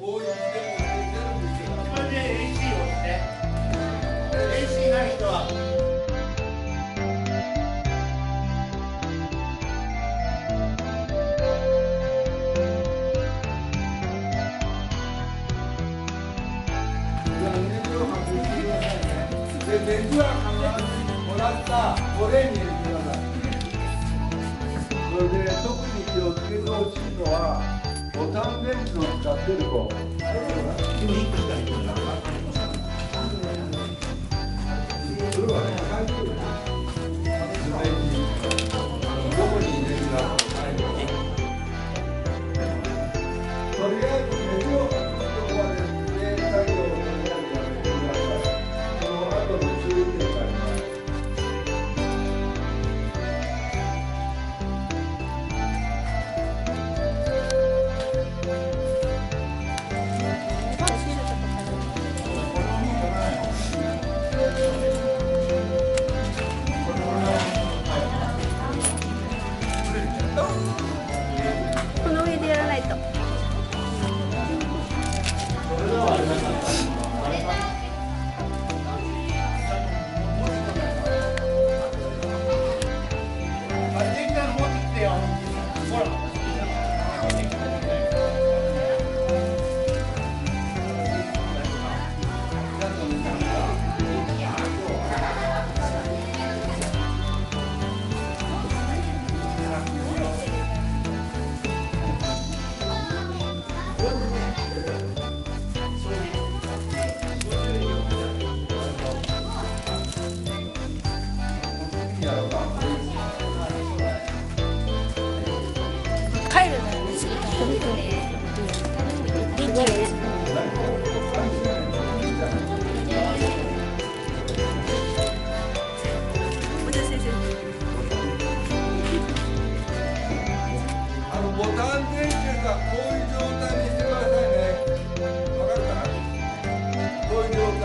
こういうでも出るんですよ。それで AC をして AC ない人は熱は必ずもらったトレーに入れてください。それで特に気をつけてほしいのはボタン電池の使ってる子。それはね、書いてる。どこに入れるか。とりあえず熱をかけるとこまでで作業をやめてください。その後の注意点があります。この上でやらないと。帰るのよね、電気です。ボタン電池がこういう状態にしてくださいね。わかるかな？こういう状態。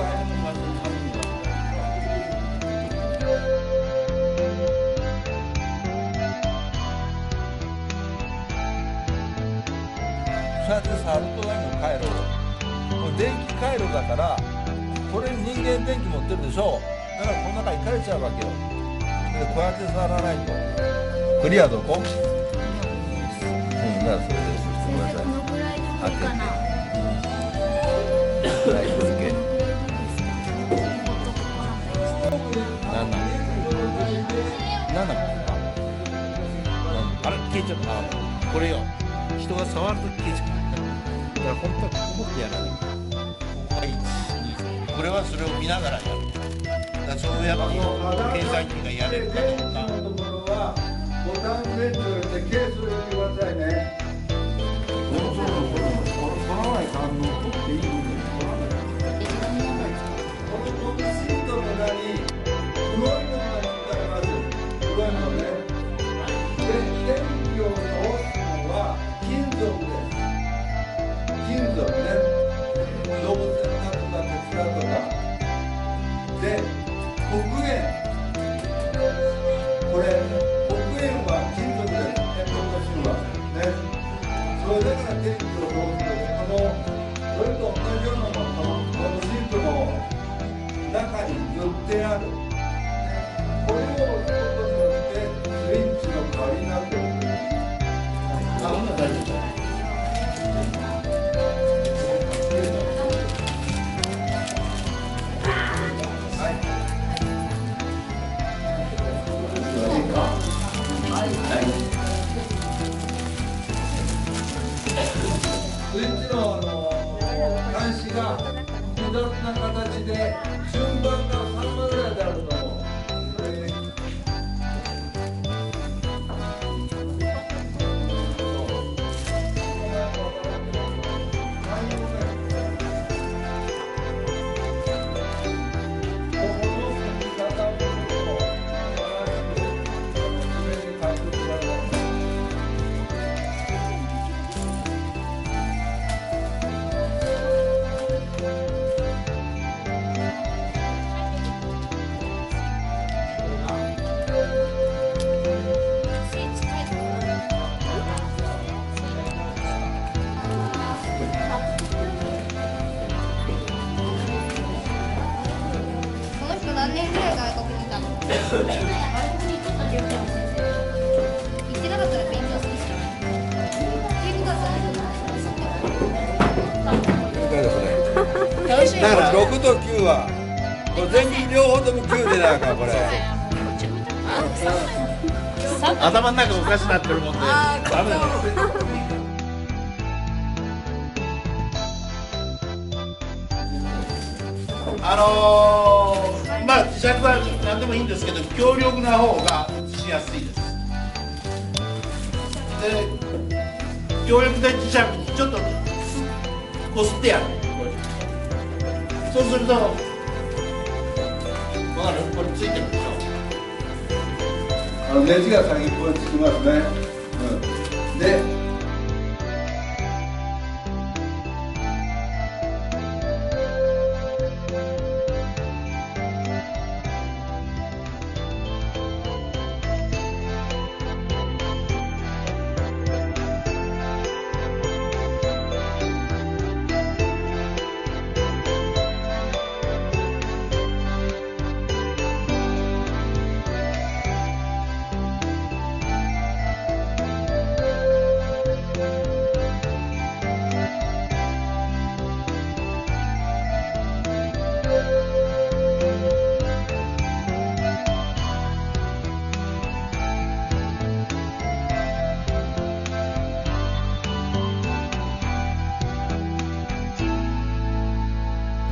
そうやって触ると回路。これ電気回路だから、これ人間電気持ってるでしょ。だからこの中に行かれちゃうわけよ。でこうやって触らないと。クリアどこ？だからそれです。ごめんなさい。開けて。ライト付け。7か。あれ消えちゃった。これよ。人が触ると消えちゃう。だから本当はここってやらない。ここが1、2。これはそれを見ながらやる。だからそうやって計算機がやれるかどうか。のところはボタン電池を入れてケースを入れてくださいね。で、黒煙、これ、黒煙は金属です、煙突の芯は。ね、それだから電気を通すと、それと同じようなもの、このシートの中に塗ってある。これを押すことによって、スイッチの代わりになっている。あ、大丈夫です。スイッチの端子が複雑な形で順番が3番ぐらいであると思う。年ぐらい外国にいたの？行ってなかったら勉強するしかない。行ってなかったら楽しいよ。だから6と9はこれ全部両方とも9でなんかこれ頭の中おかしなってるもんでダメだよ。まあ磁石は何でもいいんですけど強力な方が写しやすいです。で強力な磁石にちょっとこすってやる。そうすると分かる？これついてるでしょ。ネジが先っぽにつきますね、で